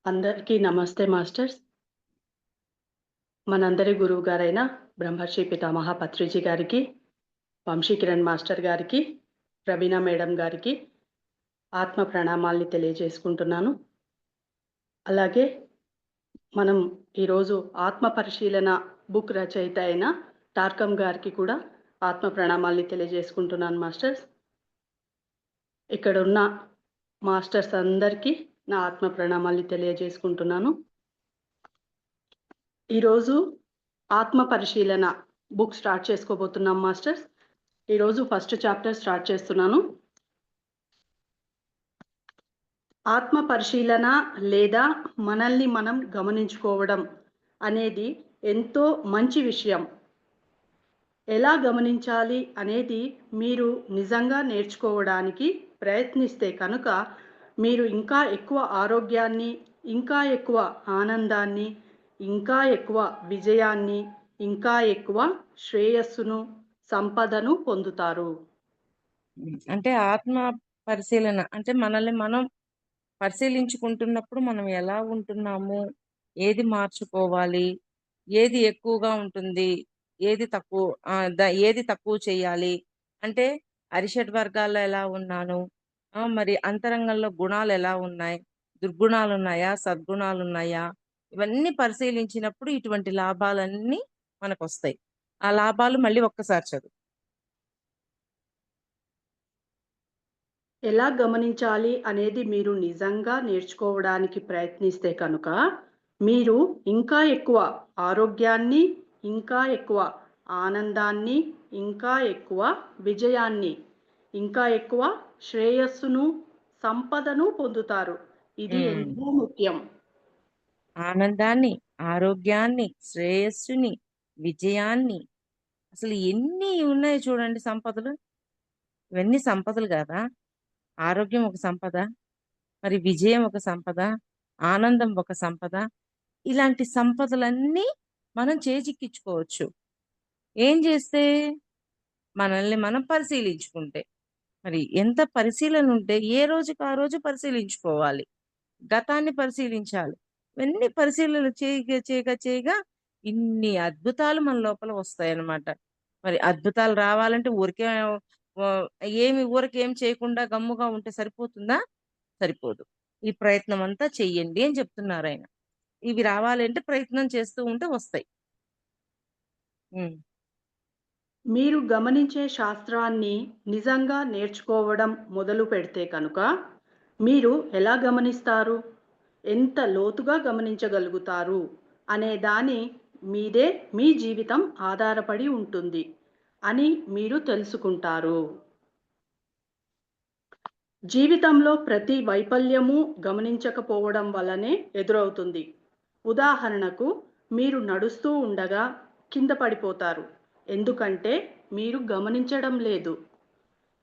అందరికీ నమస్తే మాస్టర్స్. మనందరి గురువుగారైన బ్రహ్మర్షి పితామహ పత్రిజీ గారికి, వంశీకిరణ్ మాస్టర్ గారికి, ప్రవీణ మేడం గారికి ఆత్మ ప్రణామాల్ని తెలియజేసుకుంటున్నాను. అలాగే మనం ఈరోజు ఆత్మ పరిశీలన బుక్ రచయిత అయిన టార్కం గారికి కూడా ఆత్మ ప్రణామాల్ని తెలియజేసుకుంటున్నాను మాస్టర్స్. ఇక్కడున్న మాస్టర్స్ అందరికీ నా ఆత్మ ప్రణామాల్ని తెలియజేసుకుంటున్నాను. ఈరోజు ఆత్మ పరిశీలన బుక్ స్టార్ట్ చేసుకోబోతున్నాం మాస్టర్స్. ఈరోజు ఫస్ట్ చాప్టర్ స్టార్ట్ చేస్తున్నాను. ఆత్మ పరిశీలన లేదా మనల్ని మనం గమనించుకోవడం అనేది ఎంతో మంచి విషయం. ఎలా గమనించాలి అనేది మీరు నిజంగా నేర్చుకోవడానికి ప్రయత్నిస్తే కనుక మీరు ఇంకా ఎక్కువ ఆరోగ్యాన్ని, ఇంకా ఎక్కువ ఆనందాన్ని, ఇంకా ఎక్కువ విజయాన్ని, ఇంకా ఎక్కువ శ్రేయస్సును, సంపదను పొందుతారు. అంటే ఆత్మ పరిశీలన అంటే మనల్ని మనం పరిశీలించుకుంటున్నప్పుడు మనం ఎలా ఉంటున్నాము, ఏది మార్చుకోవాలి, ఏది ఎక్కువగా ఉంటుంది, ఏది తక్కువ ఏది తక్కువ చేయాలి, అంటే అరిషడ్ వర్గాల్లో ఎలా ఉన్నాను, మరి అంతరంగంలో గుణాలు ఎలా ఉన్నాయి, దుర్గుణాలు ఉన్నాయా, సద్గుణాలు ఉన్నాయా, ఇవన్నీ పరిశీలించినప్పుడు ఇటువంటి లాభాలన్నీ మనకు వస్తాయి. ఆ లాభాలు మళ్ళీ ఒక్కసారి చదువు. ఎలా గమనించాలి అనేది మీరు నిజంగా నేర్చుకోవడానికి ప్రయత్నిస్తే కనుక మీరు ఇంకా ఎక్కువ ఆరోగ్యాన్ని, ఇంకా ఎక్కువ ఆనందాన్ని, ఇంకా ఎక్కువ విజయాన్ని, ఇంకా ఎక్కువ శ్రేయస్సును, సంపదను పొందుతారు. ఇది ఎంతో ముఖ్యం. ఆనందాన్ని, ఆరోగ్యాన్ని, శ్రేయస్సుని, విజయాన్ని, అసలు ఎన్ని ఉన్నాయి చూడండి సంపదలు. ఇవన్నీ సంపదలు కదా. ఆరోగ్యం ఒక సంపద, మరి విజయం ఒక సంపద, ఆనందం ఒక సంపద. ఇలాంటి సంపదలన్నీ మనం చేజిక్కించుకోవచ్చు. ఏం చేస్తే? మనల్ని మనం పరిశీలించుకుంటే. మరి ఎంత పరిశీలన ఉంటే ఏ రోజుకి ఆ రోజు పరిశీలించుకోవాలి, గతాన్ని పరిశీలించాలి. ఇవన్నీ పరిశీలన చేయగా చేయగా చేయగా ఇన్ని అద్భుతాలు మన లోపల వస్తాయన్నమాట. మరి అద్భుతాలు రావాలంటే ఊరికే ఊరికే ఏం చేయకుండా గమ్ముగా ఉంటే సరిపోతుందా? సరిపోదు. ఈ ప్రయత్నం అంతా చెయ్యండి అని చెప్తున్నారు ఆయన. ఇవి రావాలంటే ప్రయత్నం చేస్తూ ఉంటే వస్తాయి. మీరు గమనించే శాస్త్రాన్ని నిజంగా నేర్చుకోవడం మొదలు పెడితే కనుక మీరు ఎలా గమనిస్తారు, ఎంత లోతుగా గమనించగలుగుతారు అనే దాని మీదే మీ జీవితం ఆధారపడి ఉంటుంది అని మీరు తెలుసుకుంటారు. జీవితంలో ప్రతి వైఫల్యము గమనించకపోవడం వల్లనే ఎదురవుతుంది. ఉదాహరణకు మీరు నడుస్తూ ఉండగా కింద పడిపోతారు. ఎందుకంటే మీరు గమనించడం లేదు.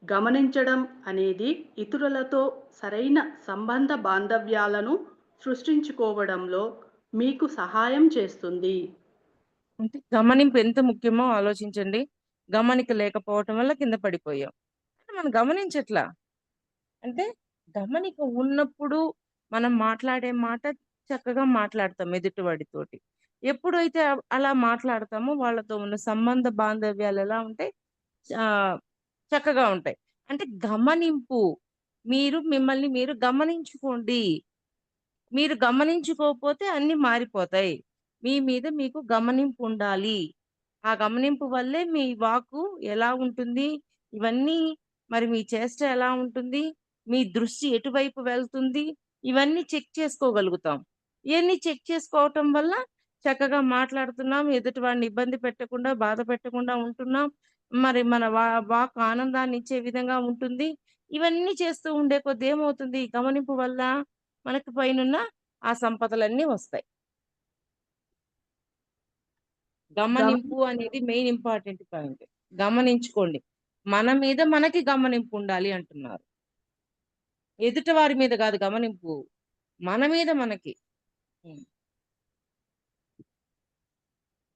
గమనించడం అనేది ఇతరులతో సరైన సంబంధ బాంధవ్యాలను సృష్టించుకోవడంలో మీకు సహాయం చేస్తుంది. అంటే గమనింపు ఎంత ముఖ్యమో ఆలోచించండి. గమనిక లేకపోవటం వల్ల కింద పడిపోయాం. మనం గమనించట్లా. అంటే గమనిక ఉన్నప్పుడు మనం మాట్లాడే మాట చక్కగా మాట్లాడతాం ఎదుటివాడితోటి. ఎప్పుడైతే అలా మాట్లాడతామో వాళ్ళతో ఉన్న సంబంధ బాంధవ్యాలు ఎలా ఉంటాయి? చక్కగా ఉంటాయి. అంటే గమనింపు. మీరు మిమ్మల్ని మీరు గమనించుకోండి. మీరు గమనించుకోకపోతే అన్నీ మారిపోతాయి. మీ మీద మీకు గమనింపు ఉండాలి. ఆ గమనింపు వల్లే మీ వాక్కు ఎలా ఉంటుంది? ఇవన్నీ, మరి మీ చేష్ట ఎలా ఉంటుంది? మీ దృష్టి ఎటువైపు వెళ్తుంది? ఇవన్నీ చెక్ చేసుకోగలుగుతాం. ఇయన్నీ చెక్ చేసుకోవటం వల్ల చక్కగా మాట్లాడుతున్నాం. ఎదుటి వాడిని ఇబ్బంది పెట్టకుండా, బాధ పెట్టకుండా ఉంటున్నాం. మరి మన వాక్ ఆనందాన్ని ఇచ్చే విధంగా ఉంటుంది. ఇవన్నీ చేస్తూ ఉండే కొద్దీ ఏమవుతుంది? ఈ గమనింపు వల్ల మనకి పైనున్న ఆ సంపదలన్నీ వస్తాయి. గమనింపు అనేది మెయిన్ ఇంపార్టెంట్ పాయింట్. గమనించుకోండి. మన మీద మనకి గమనింపు ఉండాలి అంటున్నారు. ఎదుటి వారి మీద కాదు గమనింపు. మన మీద మనకి.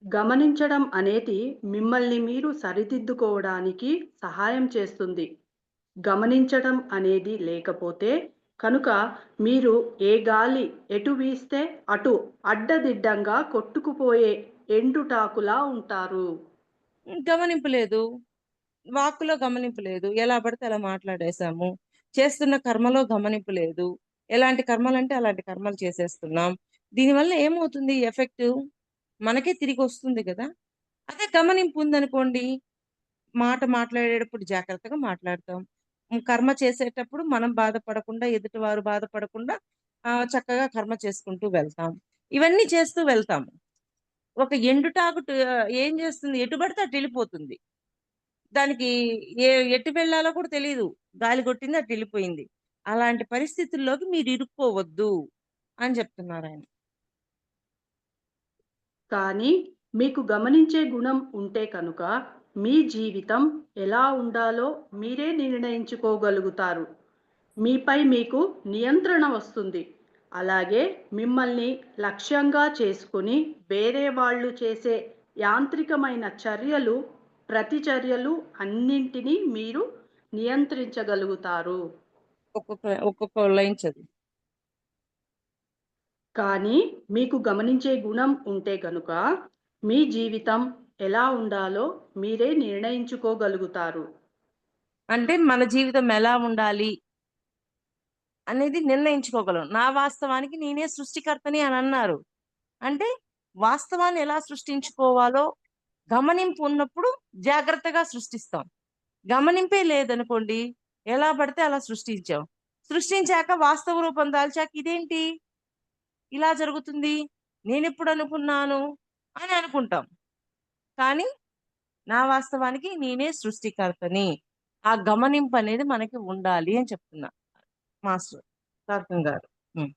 గమనించడం అనేది మిమ్మల్ని మీరు సరిదిద్దుకోవడానికి సహాయం చేస్తుంది. గమనించడం అనేది లేకపోతే కనుక మీరు ఏ గాలి ఎటు వీస్తే అటు అడ్డదిడ్డంగా కొట్టుకుపోయే ఎండుటాకులా ఉంటారు. గమనింపు లేదు. వాక్కులో గమనింపు లేదు. ఎలా పడితే అలా మాట్లాడేశాము. చేస్తున్న కర్మలో గమనింపు లేదు. ఎలాంటి కర్మలంటే అలాంటి కర్మలు చేసేస్తున్నాం. దీనివల్ల ఏమవుతుంది ఎఫెక్టు? మనకే తిరిగొస్తుంది గదా! అదే గమనింపు ఉందనుకోండి, మాట మాట్లాడేటప్పుడు జాగ్రత్తగా మాట్లాడతాం. కర్మ చేసేటప్పుడు మనం బాధపడకుండా, ఎదుటివారు బాధపడకుండా చక్కగా కర్మ చేసుకుంటూ వెళ్తాం. ఇవన్నీ చేస్తూ వెళ్తాము. ఒక ఎండుటాకు ఏం చేస్తుంది? ఎటు పడితే అటు ఎళ్ళిపోతుంది. దానికి ఎటు వెళ్ళాలో కూడా తెలీదు. గాలి కొట్టింది అటెళ్ళిపోయింది. అలాంటి పరిస్థితుల్లోకి మీరు ఇరుక్కోవద్దు అని చెప్తున్నారాయన. కానీ మీకు గమనించే గుణం ఉంటే కనుక మీ జీవితం ఎలా ఉండాలో మీరే నిర్ణయించుకోగలుగుతారు. మీపై మీకు నియంత్రణ వస్తుంది. అలాగే మిమ్మల్ని లక్ష్యంగా చేసుకుని వేరే వాళ్ళు చేసే యాంత్రికమైన చర్యలు, ప్రతిచర్యలు అన్నింటినీ మీరు నియంత్రించగలుగుతారు. ఒక్కొక్క లైన్ చదువు. కానీ మీకు గమనించే గుణం ఉంటే గనుక మీ జీవితం ఎలా ఉండాలో మీరే నిర్ణయించుకోగలుగుతారు. అంటే మన జీవితం ఎలా ఉండాలి అనేది నిర్ణయించుకోగలం. నా వాస్తవానికి నేనే సృష్టికర్తని అని అన్నారు. అంటే వాస్తవాన్ని ఎలా సృష్టించుకోవాలో గమనింపు ఉన్నప్పుడు జాగ్రత్తగా సృష్టిస్తాం. గమనింపే లేదనుకోండి, ఎలా పడితే అలా సృష్టించాం. సృష్టించాక వాస్తవ రూపం దాల్చాక ఇదేంటి ఇలా జరుగుతుంది? నేనెప్పుడు అనుకున్నాను అని అనుకుంటాం. కానీ నా వాస్తవానికి నేనే సృష్టికర్తని. ఆ గమనింపనేది మనకి ఉండాలి అని చెప్తున్నా మాస్టర్ తారకం గారు. హ్మ్.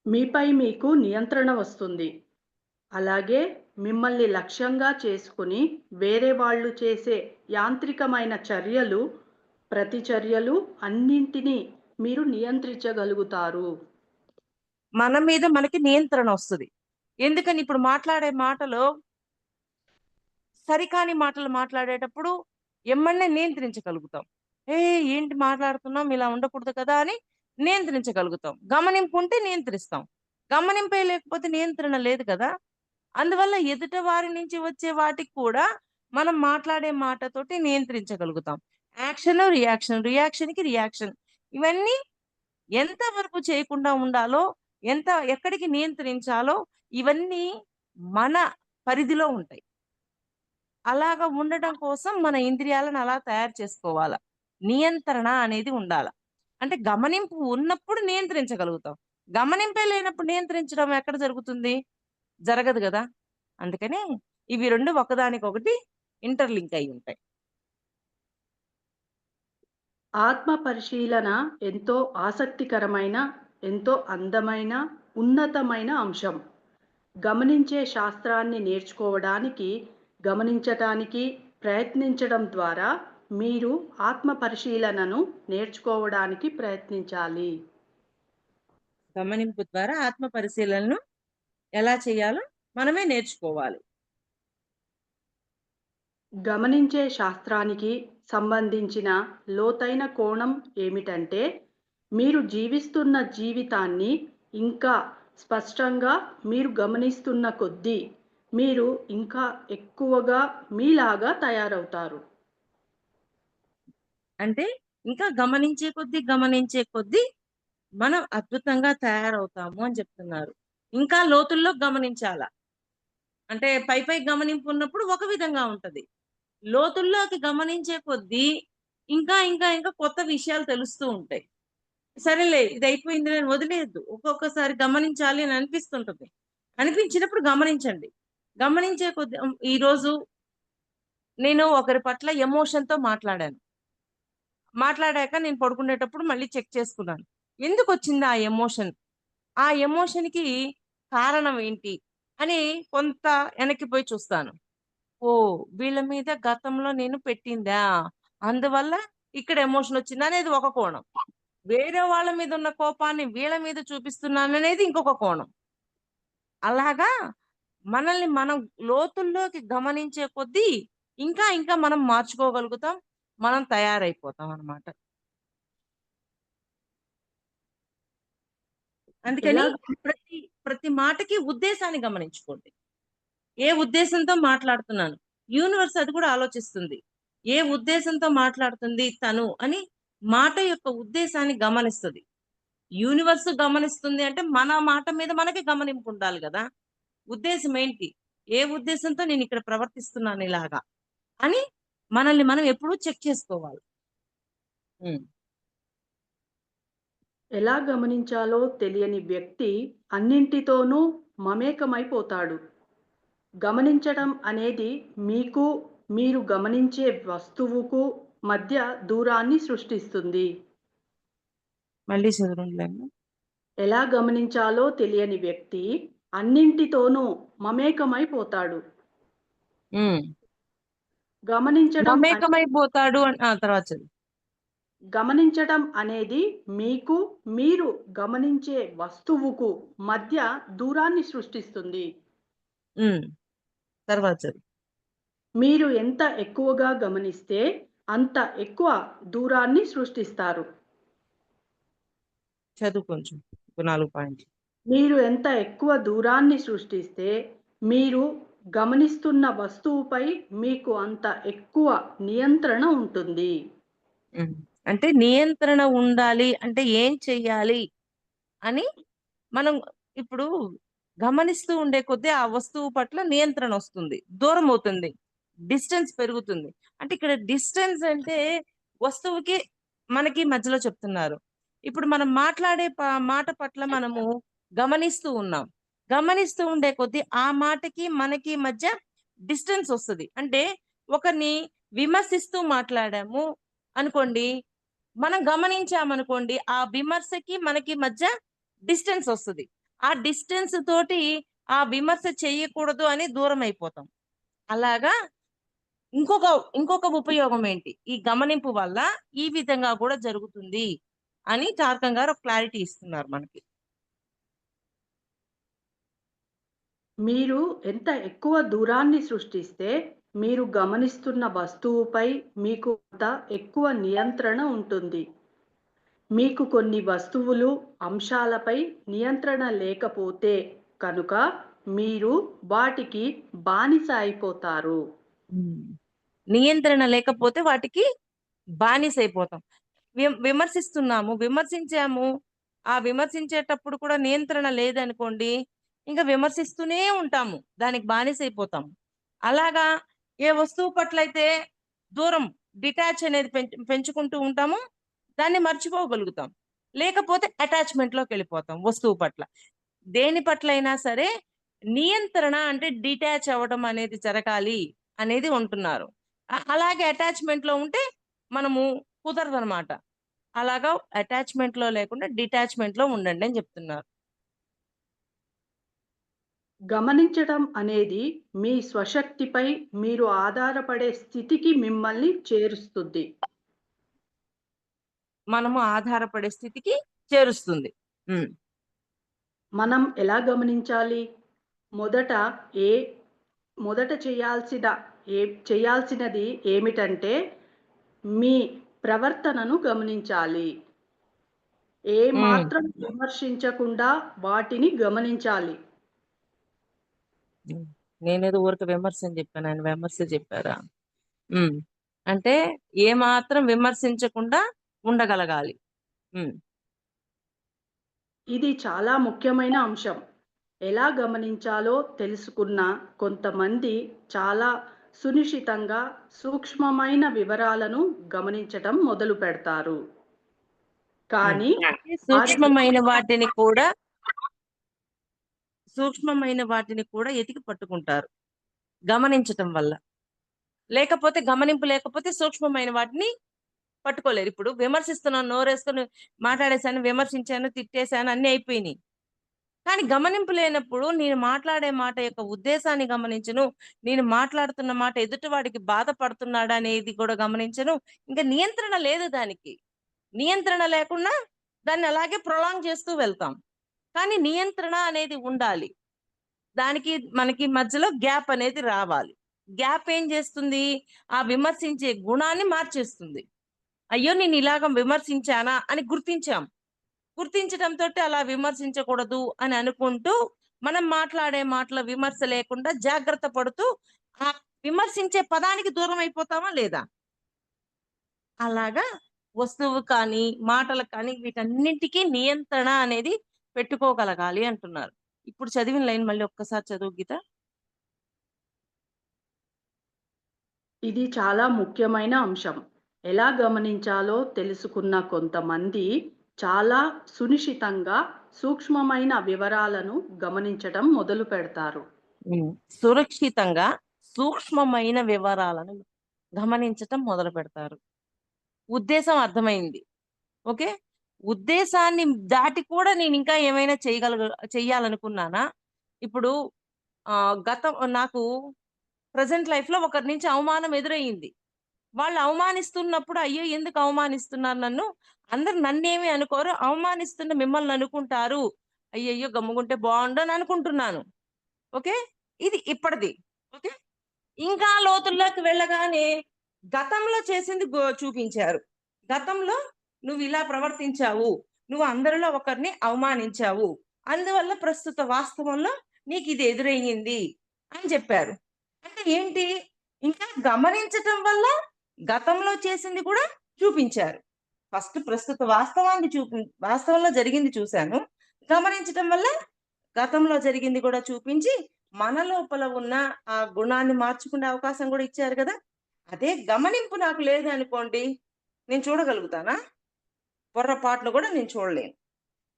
మీపై మీకు నియంత్రణ వస్తుంది. అలాగే మిమ్మల్ని లక్ష్యంగా చేసుకుని వేరే వాళ్ళు చేసే యాంత్రికమైన చర్యలు, ప్రతిచర్యలు అన్నింటినీ మీరు నియంత్రించగలుగుతారు. మన మీద మనకి నియంత్రణ వస్తది. ఎందుకని ఇప్పుడు మాట్లాడే మాటలో సరికాని మాటలు మాట్లాడేటప్పుడు ఎమ్మన్నే నియంత్రించగలుగుతాం. ఏంటి మాట్లాడుతున్నాం ఇలా ఉండకూడదు కదా అని నియంత్రించగలుగుతాం. గమనింపు ఉంటే నియంత్రిస్తాం. గమనింపే లేకపోతే నియంత్రణ లేదు కదా! అందువల్ల ఎదుట వారి నుంచి వచ్చే వాటికి కూడా మనం మాట్లాడే మాటతోటి నియంత్రించగలుగుతాం. యాక్షను, రియాక్షన్, రియాక్షన్‌కి రియాక్షన్. ఇవన్నీ ఎంత వరకు చేయకుండా ఉండాలో, ఎక్కడికి నియంత్రించాలో ఇవన్నీ మన పరిధిలో ఉంటాయి. అలాగా ఉండటం కోసం మన ఇంద్రియాలను అలా తయారు చేసుకోవాల. నియంత్రణ అనేది ఉండాల. అంటే గమనింపు ఉన్నప్పుడు నియంత్రించగలుగుతాం. గమనింపే లేనప్పుడు నియంత్రించడం ఎక్కడ జరుగుతుంది? జరగదు గదా! అందుకని ఇవి 2 ఒకదానికొకటి ఇంటర్‌లింక్ అయ్యి ఉంటాయి. ఆత్మ పరిశీలన ఎంతో ఆసక్తికరమైన, ఎంతో అందమైన, ఉన్నతమైన అంశం. గమనించే శాస్త్రాన్ని నేర్చుకోవడానికి, గమనించటానికి ప్రయత్నించడం ద్వారా మీరు ఆత్మ పరిశీలనను నేర్చుకోవడానికి ప్రయత్నించాలి. గమనింపు ద్వారా ఆత్మ పరిశీలనను ఎలా చేయాలో మనమే నేర్చుకోవాలి. గమనించే శాస్త్రానికి సంబంధించిన లోతైన కోణం ఏమిటంటే, మీరు జీవిస్తున్న జీవితాన్ని ఇంకా స్పష్టంగా మీరు గమనిస్తున్న కొద్దీ, మీరు ఇంకా ఎక్కువగా మీలాగా తయారవుతారు. అంటే ఇంకా గమనించే కొద్దీ మనం అద్భుతంగా తయారవుతాము అని చెప్తున్నారు. ఇంకా లోతుల్లో గమనించాల. అంటే పై గమనింపు ఉన్నప్పుడు ఒక విధంగా ఉంటది. లోతుల్లోకి గమనించే కొద్దీ ఇంకా కొత్త విషయాలు తెలుస్తూ ఉంటాయి. సరేలే ఇదయిపోయిందిలే అని వదిలేయద్దు. ఒక్కొక్కసారి గమనించాలి అని అనిపిస్తుంటది. అనిపించినప్పుడు గమనించండి. గమనించే కొద్దీ ఈరోజు నేను ఒకరి పట్ల ఎమోషన్‌తో మాట్లాడాను. మాట్లాడాక నేను పడుకునేటప్పుడు మళ్ళీ చెక్ చేసుకున్నాను. ఎందుకొచ్చింది ఆ ఎమోషన్? ఆ ఎమోషన్‌కి కారణం ఏంటి? అని కొంత వెనక్కి పోయి చూస్తాను. ఓహ్! వీళ్ళ మీద గతంలో నేను పెట్టిందా? అందువల్ల ఇక్కడ ఎమోషన్ వచ్చిందనేది ఒక కోణం. వేరే వాళ్ళ మీద ఉన్న కోపాన్ని వీళ్ళ మీద చూపిస్తున్నాననేది ఇంకొక కోణం. అలాగా మనల్ని మనం లోతుల్లోకి గమనించే కొద్దీ ఇంకా మనం మార్చుకోగలుగుతాం. మనం తయారైపోతాం అన్నమాట. అందుకని ఎలా ప్రతి ప్రతి మాటకి ఉద్దేశాన్ని గమనించుకోండి. ఏ ఉద్దేశంతో మాట్లాడుతున్నాను? యూనివర్స్ అది కూడా ఆలోచిస్తుంది. ఏ ఉద్దేశంతో మాట్లాడుతుంది తను అని మాట యొక్క ఉద్దేశాన్ని గమనిస్తది. యూనివర్స్ గమనిస్తుంది అంటే మన మాట మీద మనకి గమనింపు ఉండాలి గదా! ఉద్దేశం ఏంటి? ఏ ఉద్దేశంతో నేనిక్కడ ప్రవర్తిస్తున్నాను ఇలాగా అని మనల్ని మనం ఎప్పుడూ చెక్ చేసుకోవాలి. హ్మ్. ఎలా గమనించాలో తెలియని వ్యక్తి అన్నింటితోనూ మమేకమైపోతాడు. గమనించడం అనేది మీకు, మీరు గమనించే వస్తువుకు మధ్య దూరాన్ని సృష్టిస్తుంది. మళ్ళీ చదవండి. ఎలా గమనించాలో తెలియని వ్యక్తి అన్నింటితోనూ మమేకమైపోతాడు. హ్మ్. గమనించడం మమేకమైపోతాడు తర్వాత చదువు. గమనించడం అనేది మీకు, మీరు గమనించే వస్తువుకు మధ్య దూరాన్ని సృష్టిస్తుంది. హ్మ్. తర్వాత చదువు. మీరు ఎంత ఎక్కువగా గమనిస్తే, అంత ఎక్కువ దూరాన్ని సృష్టిస్తారు. చదువు కొంచెం. ఒక 4 పాయింట్లు. మీరు ఎంత ఎక్కువ దూరాన్ని సృష్టిస్తే, మీరు గమనిస్తున్న వస్తువుపై మీకు అంత ఎక్కువ నియంత్రణ ఉంటుంది. హ్మ్. అంటే నియంత్రణ ఉండాలి అంటే ఏం చెయ్యాలి అని మనం ఇప్పుడు గమనిస్తూ ఉండే కొద్దీ ఆ వస్తువు పట్ల నియంత్రణ వస్తుంది. దూరం అవుతుంది. డిస్టెన్స్ పెరుగుతుంది. అంటే ఇక్కడ డిస్టెన్స్ అంటే వస్తువుకి, మనకి మధ్యలో చెప్తున్నారు. ఇప్పుడు మనం మాట్లాడే మాట పట్ల మనము గమనిస్తూ ఉన్నాం. గమనిస్తూ ఉండే కొద్దీ ఆ మాటకి, మనకి మధ్య డిస్టెన్స్ వస్తది. అంటే ఒకరిని విమర్శిస్తూ మాట్లాడాము అనుకోండి, మనం గమనించామనుకోండి, ఆ విమర్శకి, మనకి మధ్య డిస్టెన్స్ వస్తది. ఆ డిస్టెన్స్ తోటి ఆ విమర్శ చెయ్యకూడదు అని దూరం అయిపోతాం. అలాగా ఇంకొక ఇంకొక ఉపయోగం ఏంటి? ఈ గమనింపు వల్ల ఈ విధంగా కూడా జరుగుతుంది అని టార్కం గారు ఒక క్లారిటీ ఇస్తున్నారు మనకి. మీరు ఎంత ఎక్కువ దూరాన్ని సృష్టిస్తే, మీరు గమనిస్తున్న వస్తువుపై మీకు అంత ఎక్కువ నియంత్రణ ఉంటుంది. మీకు కొన్ని వస్తువులు, అంశాలపై నియంత్రణ లేకపోతే కనుక మీరు వాటికి బానిస అయిపోతారు. హ్మ్. నియంత్రణ లేకపోతే వాటికి బానిసైపోతాం. విమర్శిస్తున్నాము, విమర్శించాము. ఆ విమర్శించేటప్పుడు కూడా నియంత్రణ లేదనుకోండి, ఇంక విమర్శిస్తూనే ఉంటాము. దానికి బానిసైపోతాం. అలాగా ఏ వస్తువు పట్లయితే దూరం, డిటాచ్ అనేది పెంచుకుంటూ ఉంటామో, దాన్ని మర్చిపోగలుగుతాం. లేకపోతే అటాచ్‌మెంట్‌లోకెళ్ళిపోతాం వస్తువు పట్ల. దేని పట్లైనా సరే నియంత్రణ అంటే డిటాచ్ అవ్వడం అనేది జరగాలి అనేది ఉంటున్నారు. అలాగే అటాచ్‌మెంట్‌లో ఉంటే మనము కుదరదనమాట. అలాగా అటాచ్‌మెంట్‌లో లేకుండా డిటాచ్‌మెంట్‌లో ఉండండి అని చెప్తున్నారు. గమనించడం అనేది మీ స్వశక్తిపై మీరు ఆధారపడే స్థితికి మిమ్మల్ని చేరుస్తుంది. మనము ఆధారపడే స్థితికి చేరుస్తుంది. హ్మ్. మనం ఎలా గమనించాలి? మొదట ఏ మొదట చేయాల్సినది ఏమిటంటే, మీ ప్రవర్తనను గమనించాలి. ఏ హ్మ్. మాత్రం విమర్శించకుండా వాటిని గమనించాలి. హ్మ్. నేనేదో ఊరికే విమర్శ అని చెప్పాను. ఆయన విమర్శ చెప్పారా? హ్మ్. అంటే ఏమాత్రం విమర్శించకుండా ఉండగలగాలి. హ్మ్. ఇది చాలా ముఖ్యమైన అంశం. ఎలా గమనించాలో తెలుసుకున్న కొంతమంది చాలా సునిశితంగా సూక్ష్మమైన వివరాలను గమనించటం మొదలుపెడతారు. హ్మ్. కానీ అంటే వారికి సూక్ష్మమైన వాటిని కూడా ఎతికి పట్టుకుంటారు గమనించటం వల్ల. లేకపోతే గమనింపు లేకపోతే సూక్ష్మమైన వాటిని పట్టుకోలేరు. ఇప్పుడు విమర్శిస్తున్నాను, నోరేసుకొని మాట్లాడేసాను, విమర్శించాను, తిట్టేసాను అన్నీ అయిపోయినియి. కానీ గమనింపు లేనప్పుడు నేను మాట్లాడే మాట యొక్క ఉద్దేశాన్ని గమనించను. నేను మాట్లాడుతున్న మాట ఎదుటివాడికి బాధపడుతున్నాడా అనేది కూడా గమనించను. ఇంక నియంత్రణ లేదు దానికి. నియంత్రణ లేకుండా దాన్ని అలాగే ప్రొలాంగ్ చేస్తూ వెళ్తాం. కానీ నియంత్రణ అనేది ఉండాలి. దానికి మనకి మధ్యలో గ్యాప్ అనేది రావాలి. గ్యాప్ ఏం చేస్తుంది? ఆ విమర్శించే గుణాన్ని మార్చేస్తుంది. అయ్యో! నేను ఇలాగ విమర్శించానా అని గుర్తించాం. గుర్తించడంతో అలా విమర్శించకూడదు అని అనుకుంటూ మనం మాట్లాడే మాటల విమర్శ లేకుండా జాగ్రత్త పడుతూ ఆ విమర్శించే పదానికి దూరం అయిపోతామా లేదా? అలాగా వస్తువు కానీ, మాటలు కానీ వీటన్నింటికి నియంత్రణ అనేది పెట్టుకోగలగాలి అంటున్నారు. ఇప్పుడు చదివిన లైన్ మళ్ళీ ఒక్కసారి చదువు గీత. ఇది చాలా ముఖ్యమైన అంశం. ఎలా గమనించాలో తెలుసుకున్న కొంతమంది చాలా సునిశితంగా సూక్ష్మమైన వివరాలను గమనించటం మొదలుపెడతారు. సురక్షితంగా సూక్ష్మమైన వివరాలను గమనించటం మొదలు పెడతారు. ఉద్దేశం అర్థమైంది. ఓకే. ఉద్దేశాన్ని దాటి కూడా నేను ఇంకా ఏమైనా చెయ్యాలనుకున్నానా? ఇప్పుడు గతం నాకు ప్రెజెంట్ లైఫ్‌లో ఒకరి నుంచి అవమానం ఎదురయ్యింది. వాళ్ళు అవమానిస్తున్నప్పుడు అయ్యో! ఎందుకు అవమానిస్తున్నారు నన్ను? అందరూ నన్నేమి అనుకోరు. అవమానిస్తున్న మిమ్మల్ని అనుకుంటారు. అయ్యయ్యో! గమ్ముగుంటే బావుండు అని అనుకుంటున్నాను. ఓకే. ఇది ఇప్పటిది. ఓకే. ఇంకా లోతుల్లోకి వెళ్ళగానే గతంలో చేసింది చూపించారు. గతంలో నువ్విలా ప్రవర్తించావు. నువ్వు అందరిలో ఒకరిని అవమానించావు. అందువల్ల ప్రస్తుత వాస్తవంలో నీకిది ఎదురయ్యింది అని చెప్పారు. అంటే ఏంటి? ఇంకా గమనించటం వల్ల గతంలో చేసింది కూడా చూపించారు. ఫస్ట్ ప్రస్తుత వాస్తవాన్ని వాస్తవంలో జరిగింది చూశాను. గమనించటం వల్ల గతంలో జరిగింది కూడా చూపించి, మన లోపల ఉన్న ఆ గుణాన్ని మార్చుకునే అవకాశం కూడా ఇచ్చారు కదా! అదే గమనింపు నాకు లేదనుకోండి, నేను చూడగలుగుతానా? పొర్రపాట్లు కూడా నేను చూడలేను.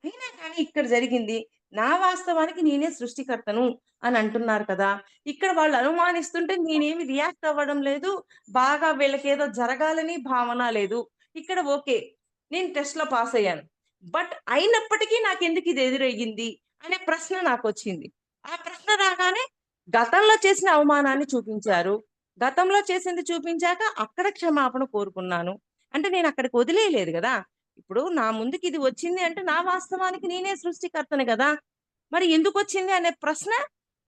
అయినా కానీ ఇక్కడ జరిగింది. నా వాస్తవానికి నేనే సృష్టికర్తను అని అంటున్నారు కదా! ఇక్కడ వాళ్ళు అనుమానిస్తుంటే నేనేమి రియాక్ట్ అవ్వడం లేదు. బాగా వీళ్ళకేదో జరగాలని భావన లేదు. ఇక్కడ ఓకే. నేను టెస్ట్‌లో పాస్ అయ్యాను. బట్ అయినప్పటికీ నాకెందుకు ఇది ఎదురయ్యింది అనే ప్రశ్న నాకొచ్చింది. ఆ ప్రశ్న రాగానే గతంలో చేసిన అవమానాన్ని చూపించారు. గతంలో చేసింది చూపించాక అక్కడ క్షమాపణ కోరుకున్నాను. అంటే నేను అక్కడికి వదిలేయలేదు గదా! ఇప్పుడు నా ముందుకి ఇది వచ్చింది అంటే నా వాస్తవానికి నేనే సృష్టికర్తని కదా! మరి ఎందుకొచ్చింది అనే ప్రశ్న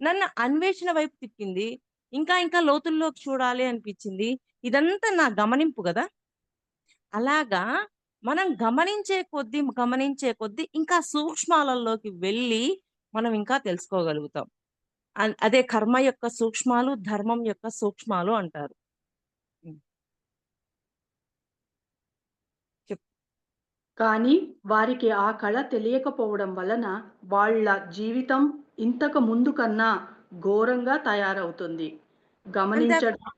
నన్ను అన్వేషణ వైపు తిప్పింది. ఇంకా ఇంకా లోతుల్లోకి చూడాలి అనిపించింది. ఇదంతా నా గమనింపు గదా! అలాగా మనం గమనించే కొద్దీ ఇంకా సూక్ష్మాలలోకి వెళ్ళి మనం ఇంకా తెలుసుకోగలుగుతాం. అదే కర్మ యొక్క సూక్ష్మాలు, ధర్మం యొక్క సూక్ష్మాలు అంటారు. హ్మ్. చెప్పు. కానీ వారికి ఆ కళ తెలియకపోవడం వలన వాళ్ళ జీవితం ఇంతకు ముందు కన్నా ఘోరంగా తయారవుతుంది. అంటే గమనించడంలో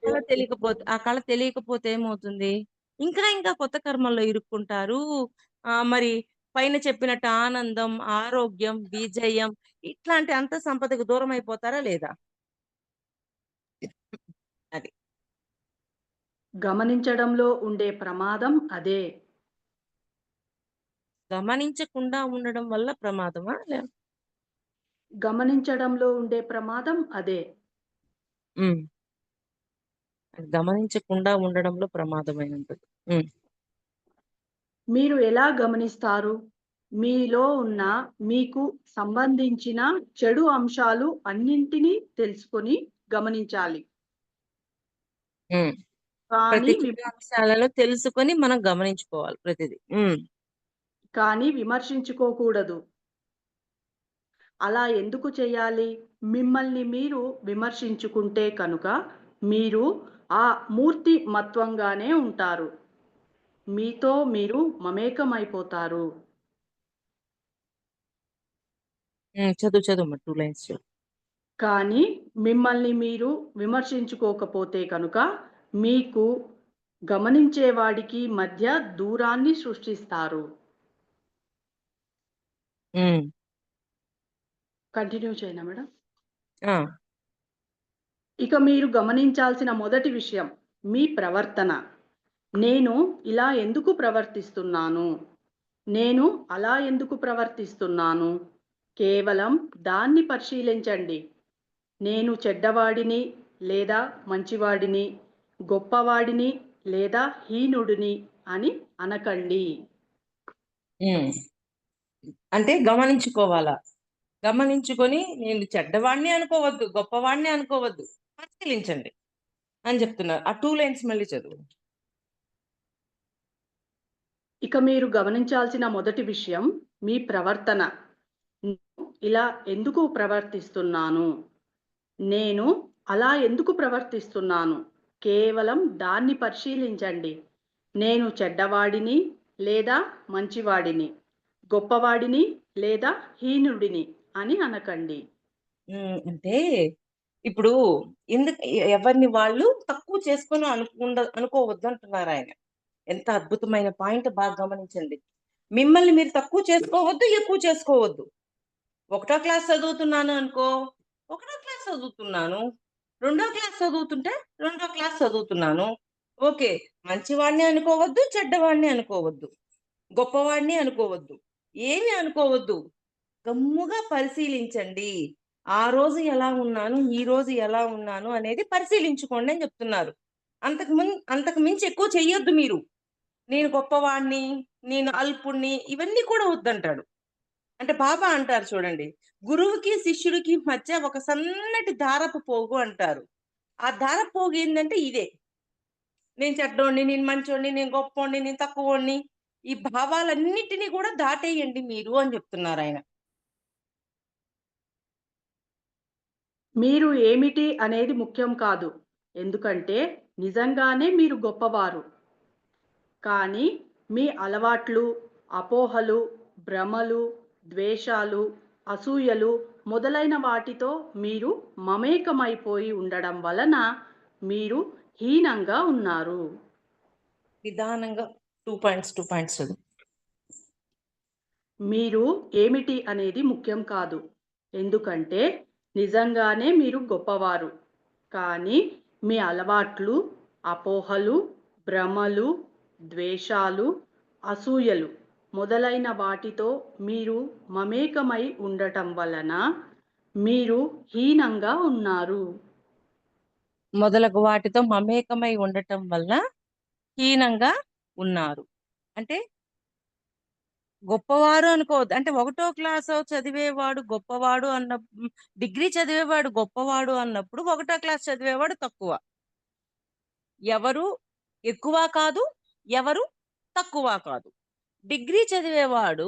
ఆ కళ తెలియకపోతే ఏమవుతుంది? ఇంకా ఇంకా కొత్త కర్మల్లో ఇరుక్కుంటారు. మరి పైన చెప్పినట్టు ఆనందం, ఆరోగ్యం, విజయం ఇట్లాంటి అంత సంపదకు దూరమైపోతారా లేదా? అది. గమనించడంలో ఉండే ప్రమాదం అదే. గమనించకుండా ఉండడం వల్ల ప్రమాదమా? గమనించడంలో ఉండే ప్రమాదం అదే. హ్మ్. గమనించకుండా ఉండడంలో ప్రమాదమై ఉంటది. హ్మ్. మీరు ఎలా గమనిస్తారు? మీలో ఉన్న మీకు సంబంధించిన చెడు అంశాలు అన్నింటినీ తెలుసుకొని గమనించాలి. హ్మ్. కానీ ప్రతి చిన్న అంశాలను తెలుసుకొని మనం గమనించుకోవాలి ప్రతిది. హ్మ్. కానీ విమర్శించుకోకూడదు. అలా ఎందుకు చేయాలి? మిమ్మల్ని మీరు విమర్శించుకుంటే కనుక మీరు ఆ మూర్తిమత్వంగానే ఉంటారు. మీతో మీరు మమేకమైపోతారు. చదువు 2 లైన్స్ చదువు. కానీ మిమ్మల్ని మీరు విమర్శించుకోకపోతే కనుక మీకు గమనించేవాడికి మధ్య దూరాన్ని సృష్టిస్తారు. హ్మ్. కంటిన్యూ చేయనా మేడం? ఆ! ఇక మీరు గమనించాల్సిన మొదటి విషయం మీ ప్రవర్తన. నేను ఇలా ఎందుకు ప్రవర్తిస్తున్నాను? నేను అలా ఎందుకు ప్రవర్తిస్తున్నాను? కేవలం దాన్ని పరిశీలించండి. నేను చెడ్డవాడిని లేదా మంచివాడిని, గొప్పవాడిని లేదా హీనుడిని అని అనకండి. హ్మ్. అంటే గమనించుకోవాలా? గమనించుకొని నేను చెడ్డవాడిని అనుకోవద్దు, గొప్పవాడిని అనుకోవద్దు. పరిశీలించండి అని చెప్తున్నారు. ఆ 2 లైన్స్ మళ్ళీ చదువు. ఇక మీరు గమనించాల్సిన మొదటి విషయం మీ ప్రవర్తన. నేను ఇలా ఎందుకు ప్రవర్తిస్తున్నాను? నేను అలా ఎందుకు ప్రవర్తిస్తున్నాను? కేవలం దాన్ని పరిశీలించండి. నేను చెడ్డవాడిని లేదా మంచివాడిని, గొప్పవాడిని లేదా హీనుడిని అని అనకండి. అంటే ఇప్పుడు ఎందుకు ఎవరిని వాళ్ళు తక్కువ చేసుకొని అనుకోవద్దు అంటున్నారు ఆయన. ఎంత అద్భుతమైన పాయింట్, బాగా గమనించండి. మిమ్మల్ని మీరు తక్కువ చేసుకోవద్దు, ఎక్కువ చేసుకోవద్దు. 1వ క్లాస్ చదువుతున్నాను అనుకో, 1వ క్లాస్ చదువుతున్నాను. 2వ క్లాస్ చదువుతుంటే 2వ క్లాస్ చదువుతున్నాను. ఓకే. మంచివాడిని అనుకోవద్దు, చెడ్డవాడిని అనుకోవద్దు, గొప్పవాడిని అనుకోవద్దు, ఏమి అనుకోవద్దు. గమ్ముగా పరిశీలించండి. ఆ రోజు ఎలా ఉన్నాను, ఈ రోజు ఎలా ఉన్నాను అనేది పరిశీలించుకోండి అని చెప్తున్నారు. అంతకు మించి ఎక్కువ చెయ్యొద్దు మీరు. నేను గొప్పవాడిని, నేను అల్పుణ్ణి, ఇవన్నీ కూడా వద్దంటాడు. అంటే బాబా అంటారు చూడండి, గురువుకి శిష్యుడికి మధ్య ఒక సన్నటి దారపు పోగు అంటారు. ఆ దారపు పోగు ఏందంటే ఇదే. నేను చెడ్డోడిని, నేను మంచోడిని, నేను గొప్పోడిని, నేను తక్కువోడిని, ఈ భావాలన్నిటిని కూడా దాటేయండి మీరు అని చెప్తున్నారాయన. మీరు ఏమిటి అనేది ముఖ్యం కాదు. ఎందుకంటే నిజంగానే మీరు గొప్పవారు. కానీ మీ అలవాట్లు, అపోహలు, భ్రమలు, ద్వేషాలు, అసూయలు మొదలైన వాటితో మీరు మమేకమైపోయి ఉండడం వలన మీరు హీనంగా ఉన్నారు. నిదానంగా 2 పాయింట్స్ చదువు. మీరు ఏమిటి అనేది ముఖ్యం కాదు. ఎందుకంటే నిజంగానే మీరు గొప్పవారు. కానీ మీ అలవాట్లు, అపోహలు, భ్రమలు, ద్వేషాలు, అసూయలు మొదలైన వాటితో మీరు మమేకమై ఉండటం వలన మీరు హీనంగా ఉన్నారు. మొదలగు వాటితో మమేకమై ఉండటం వల్ల హీనంగా ఉన్నారు. అంటే గొప్పవారు అనుకోవద్దు. అంటే 1వ క్లాస్ చదివేవాడు గొప్పవాడు డిగ్రీ చదివేవాడు గొప్పవాడు అన్నప్పుడు 1వ క్లాస్ చదివేవాడు తక్కువ. ఎవరు ఎక్కువ కాదు, ఎవరు తక్కువ కాదు. డిగ్రీ చదివేవాడు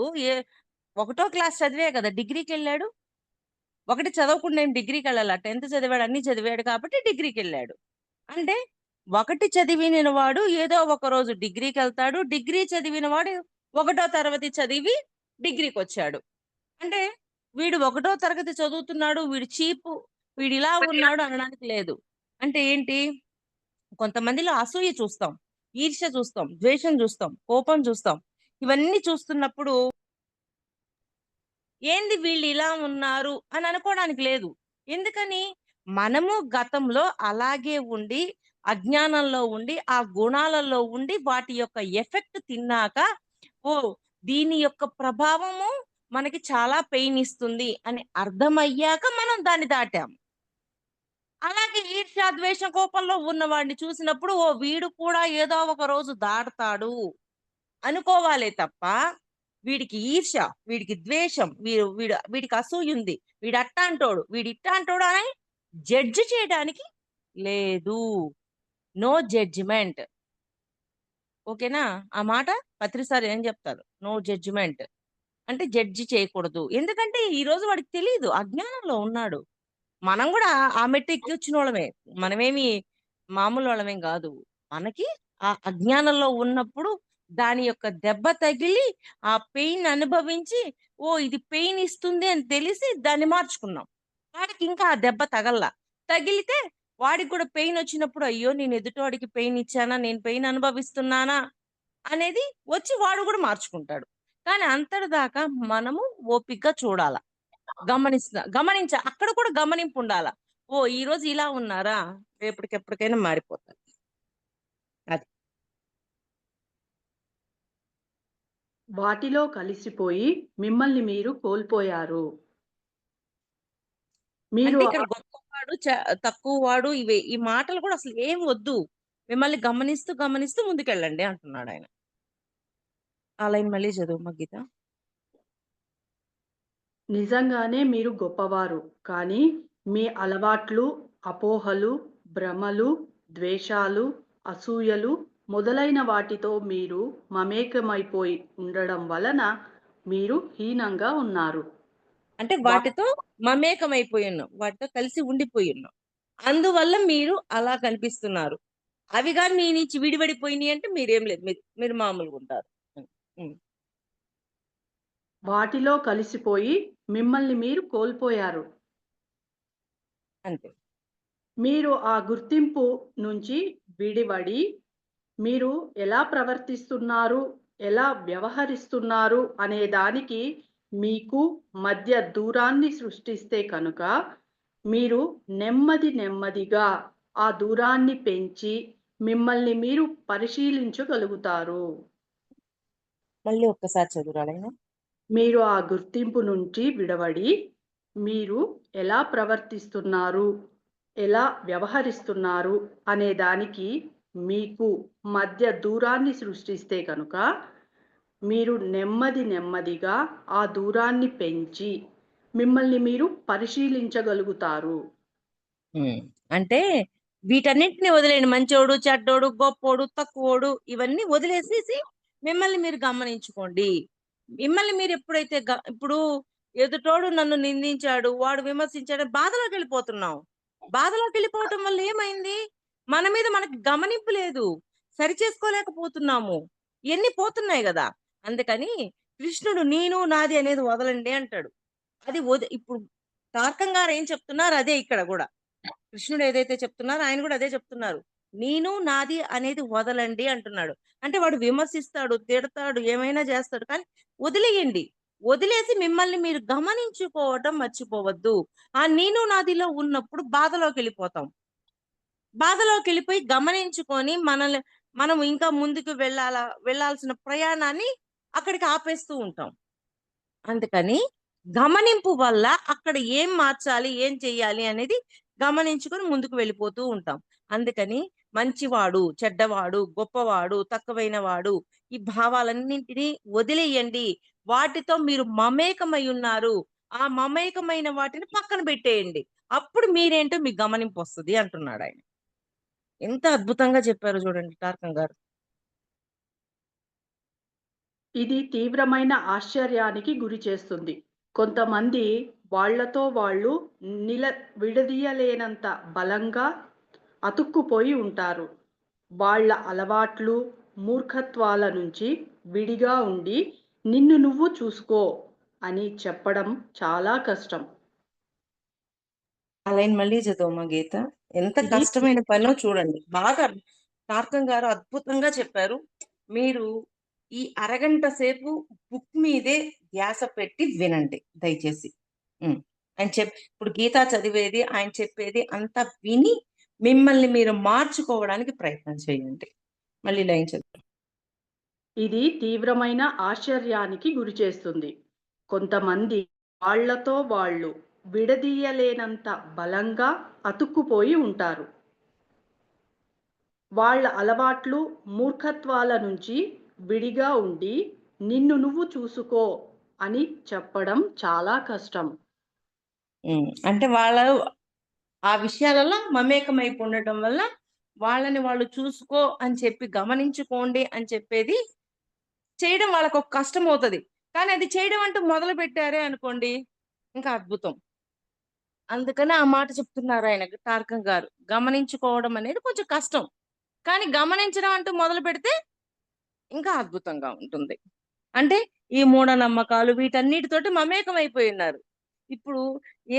1వ క్లాస్ చదివే కదా డిగ్రీకెళ్ళాడు. ఒకటి చదవకుండా ఏం డిగ్రీకెళ్ళాలా? 10th చదివాడు, అన్నీ చదివాడు కాబట్టి డిగ్రీకెళ్ళాడు. అంటే ఒకటి చదివిన వాడు ఏదో ఒక రోజు డిగ్రీకెళ్తాడు. డిగ్రీ చదివిన వాడు 1వ తరగతి చదివి డిగ్రీకొచ్చాడు. అంటే వీడు 1వ తరగతి చదువుతున్నాడు, వీడు చీపు, వీడిలా ఉన్నాడు అనడానికి లేదు. అంటే ఏంటి? కొంతమందిలో అసూయ చూస్తాం, ఈర్ష్య చూస్తాం, ద్వేషం చూస్తాం, కోపం చూస్తాం. ఇవన్నీ చూస్తున్నప్పుడు ఏంది వీళ్ళు ఇలా ఉన్నారు అని అనుకోవడానికి లేదు. ఎందుకని? మనము గతంలో అలాగే ఉండి, అజ్ఞానంలో ఉండి, ఆ గుణాలలో ఉండి, వాటి యొక్క ఎఫెక్ట్ తిన్నాక, ఓహ్! దీని యొక్క ప్రభావము మనకి చాలా పెయిన్ ఇస్తుంది అని అర్థమయ్యాక మనం దాన్ని దాటాం. అలాగే ఈర్ష్య, ద్వేషం, కోపంలో ఉన్నవాడిని చూసినప్పుడు, ఓహ్! వీడు కూడా ఏదో ఒక రోజు దాటతాడు అనుకోవాలే తప్ప, వీడికి ఈర్ష్య, వీడికి ద్వేషం, వీడికి అసూయుంది, వీడు అట్టాంటోడు, వీడు ఇట్టాంటోడు అని జడ్జ్ చేయడానికి లేదు. No judgement. ఓకేనా? ఆ మాట పత్రి సార్ ఏం చెప్తారు? No judgement. అంటే జడ్జి చేయకూడదు. ఎందుకంటే ఈరోజు వాడికి తెలీదు. అజ్ఞానంలో ఉన్నాడు. మనం గూడా ఆ మెట్టు ఎక్కొచ్చినోళ్ళమే. మనమేమి మామూలోళ్ళమేం గాదు. మనకి ఆ అజ్ఞానంలో ఉన్నప్పుడు దాని యొక్క దెబ్బ తగిలి, ఆ పెయిన్ అనుభవించి, ఓహ్! ఇది పెయిన్ ఇస్తుంది అని తెలిసి దాన్ని మార్చుకున్నాం. వాడికింకా ఆ దెబ్బ తగల్లా. తగిలితే వాడికి కూడా పెయినొచ్చినప్పుడు, అయ్యో! నేను ఎదుటోడికి పెయిన్ ఇచ్చానా? నేను పెయిన్ అనుభవిస్తున్నానా? అనేది వచ్చి వాడు గూడా మార్చుకుంటాడు. కానీ అంతటిదాకా మనము ఓపికగా చూడాల. అక్కడ కూడా గమనింపుండాల. ఓహ్! ఈరోజు ఇలా ఉన్నారా? రేపటికెప్పటికైనా మారిపోతారు. అది. వాటిలో కలిసిపోయి మిమ్మల్ని మీరు కోల్పోయారు. మీరు అంటే ఇక్కడ గొప్పవాడు, తక్కువవాడు ఈ మాటలు కూడా అసలు ఏం వద్దు. మిమ్మల్ని గమనిస్తూ ముందుకెళ్ళండి అంటున్నాడాయన. ఆ లైన్ మళ్ళీ చదువమ్మా గీత. నిజంగానే మీరు గొప్పవారు. కానీ మీ అలవాట్లు, అపోహలు, భ్రమలు, ద్వేషాలు, అసూయలు మొదలైన వాటితో మీరు మమేకమైపోయి ఉండడం వలన మీరు హీనంగా ఉన్నారు. అంటే వాటితో మమేకమైపోయి ఉన్నాం. వాటితో కలిసి ఉండిపోయి ఉన్నాం. అందువల్ల మీరు అలా కనిపిస్తున్నారు. అవి గాని మీ నుంచి విడివడిపోయినాయి అంటే మీరేం లేదు. మీరు మామూలుగా ఉంటారు. హ్మ్. వాటిలో కలిసిపోయి మిమ్మల్ని మీరు కోల్పోయారు. అంతే. మీరు ఆ గుర్తింపు నుంచి విడివడి మీరు ఎలా ప్రవర్తిస్తున్నారు, ఎలా వ్యవహరిస్తున్నారు అనే దానికి మీకు మధ్య దూరాన్ని సృష్టిస్తే కనుక, మీరు నెమ్మదిగా ఆ దూరాన్ని పెంచి మిమ్మల్ని మీరు పరిశీలించగలుగుతారు. మళ్ళీ ఒక్కసారి చదువురాలైనా. మీరు ఆ గుర్తింపు నుంచి విడవడి, మీరు ఎలా ప్రవర్తిస్తున్నారు, ఎలా వ్యవహరిస్తున్నారు అనే దానికి మీకు మధ్య దూరాన్ని సృష్టిస్తే కనుక, మీరు నెమ్మదిగా ఆ దూరాన్ని పెంచి, మిమ్మల్ని మీరు పరిశీలించగలుగుతారు. అంటే వీటన్నిటిని వదిలేయండి. మంచోడు, చెడ్డోడు, గొప్పోడు, తక్కువోడు ఇవన్నీ వదిలేసేసి మిమ్మల్ని మీరు గమనించుకోండి. మిమ్మల్ని మీరు ఎప్పుడైతే ఇప్పుడు ఎదుటోడు నన్ను నిందించాడు, వాడు విమర్శించాడు బాధలోకెళ్ళిపోతున్నాం. బాధలోకెళ్ళిపోవటం వల్ల ఏమైంది? మన మీద మనకి గమనింపు లేదు. సరిచేసుకోలేకపోతున్నాము. ఇయన్నీ పోతున్నాయి గదా! అందుకని కృష్ణుడు నేను, నాది అనేది వదలండి అంటాడు. అది ఇప్పుడు తార్కం గారు ఏం చెప్తున్నారు అదే ఇక్కడ గూడా. కృష్ణుడు ఏదైతే చెప్తున్నారో ఆయన కూడా అదే చెప్తున్నారు. నేను, నాది అనేది వదలండి అంటున్నాడు. అంటే వాడు విమర్శిస్తాడు, తిడతాడు, ఏమైనా చేస్తాడు. కానీ వదిలేయండి. వదిలేసి మిమ్మల్ని మీరు గమనించుకోవటం మర్చిపోవద్దు. ఆ నేను, నాదిలో ఉన్నప్పుడు బాధలోకెళ్ళిపోతాం. బాధలోకెళ్ళిపోయి గమనించుకొని మనం ఇంకా ముందుకు వెళ్ళాల్సిన ప్రయాణాన్ని అక్కడికి ఆపేస్తూ ఉంటాం. అందుకని గమనింపు వల్ల అక్కడ ఏం మార్చాలి, ఏం చెయ్యాలి అనేది గమనించుకొని ముందుకు వెళ్ళిపోతూ ఉంటాం. అందుకని మంచివాడు, చెడ్డవాడు, గొప్పవాడు, తక్కువైన వాడు ఈ భావాలన్నింటినీ వదిలేయండి. వాటితో మీరు మమేకమై ఉన్నారు. ఆ మమేకమైన వాటిని పక్కన పెట్టేయండి. అప్పుడు మీరేంటో మీకు గమనింపొస్తది అంటున్నాడాయన. ఎంత అద్భుతంగా చెప్పారో చూడండి టార్కం గారు. ఇది తీవ్రమైన ఆశ్చర్యానికి గురి చేస్తుంది. కొంతమంది వాళ్ళతో వాళ్ళు నిల విడదీయలేనంత బలంగా అతుక్కుపోయి ఉంటారు. వాళ్ళ అలవాట్లు, మూర్ఖత్వాల నుంచి విడిగా ఉండి నిన్ను నువ్వు చూసుకో అని చెప్పడం చాలా కష్టం. ఆ లైన్ మళ్ళీ చదవమ్మా గీత. ఎంత ఇది కష్టమైన పనో చూడండి. బాగా టార్కం గారు అద్భుతంగా చెప్పారు. మీరు ఈ అరగంట సేపు బుక్ మీదే ధ్యాస పెట్టి వినండి దయచేసి. హ్మ్. ఇప్పుడు గీత చదివేది, ఆయన చెప్పేది అంతా విని మిమ్మల్ని మీరు మార్చుకోవడానికి ప్రయత్నం చేయండి. మళ్ళీ లైన్ చదువు. ఇది తీవ్రమైన ఆశ్చర్యానికి గురిచేస్తుంది. కొంతమంది వాళ్ళతో వాళ్ళు విడదీయలేనంత బలంగా అతుక్కుపోయి ఉంటారు. వాళ్ళ అలవాట్లు, మూర్ఖత్వాల నుంచి విడిగా ఉండి నిన్ను నువ్వు చూసుకో అని చెప్పడం చాలా కష్టం. అంటే వాళ్ళు ఆ విషయాలలో మమేకమైపోయి ఉండటం వల్ల వాళ్ళని వాళ్ళు చూసుకో అని చెప్పి గమనించుకోండి అని చెప్పేది చేయడం వాళ్ళకొక కష్టమవుతది. కానీ అది చేయడం అంటూ మొదలుపెట్టారే అనుకోండి, ఇంకా అద్భుతం. అందుకని ఆ మాట చెప్తున్నారాయన టార్కం గారు. గమనించుకోవడం అనేది కొంచెం కష్టం. కానీ గమనించడం అంటూ మొదలుపెడితే ఇంకా అద్భుతంగా ఉంటుంది. అంటే ఈ మూఢనమ్మకాలు వీటన్నిటితోటి మమేకమైపోయున్నారు. ఇప్పుడు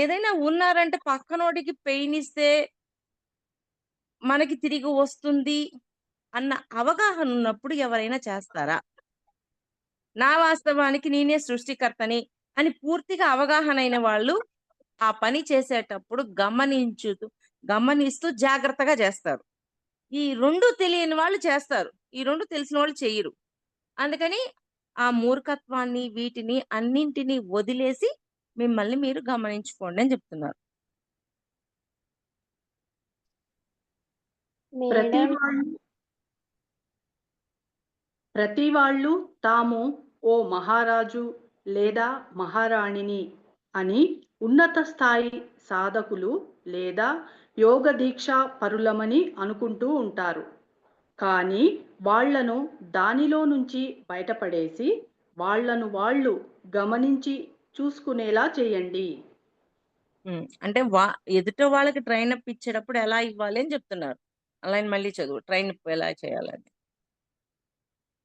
ఏదైనా ఉన్నారంటే పక్కనోడికి పెయినిస్తే మనకి తిరిగి వస్తుంది అన్న అవగాహన ఉన్నప్పుడు ఎవరైనా చేస్తారా? నా వాస్తవానికి నేనే సృష్టికర్తని అని పూర్తిగా అవగాహనైన వాళ్ళు ఆ పని చేసేటప్పుడు గమనిస్తూ జాగ్రత్తగా చేస్తారు. ఈ 2 తెలియని వాళ్ళు చేస్తారు. ఈ 2 తెలిసిన వాళ్ళు చెయ్యరు. అందుకని ఆ మూర్ఖత్వాన్ని వీటిని అన్నింటిని వదిలేసి మిమ్మల్ని మీరు గమనించుకోండి అని చెప్తున్నారు. ప్రతి మేడం వాళ్ళు ప్రతి వాళ్ళు తాము ఓ మహారాజు లేదా మహారాణిని అని ఉన్నత స్థాయి సాధకులు లేదా యోగ దీక్ష పరులమని అనుకుంటూ ఉంటారు. కానీ వాళ్ళను దానిలో నుంచి బయటపడేసి వాళ్ళను వాళ్ళు గమనించి చూసుకునేలా చేయండి. అంటే ఎదుట వాళ్ళకి ట్రైనప్ ఇచ్చేటప్పుడు ఎలా ఇవ్వాలి అని చెప్తున్నారు. అలాని మళ్ళీ చదువు. ట్రైనప్ ఎలా చేయాలని?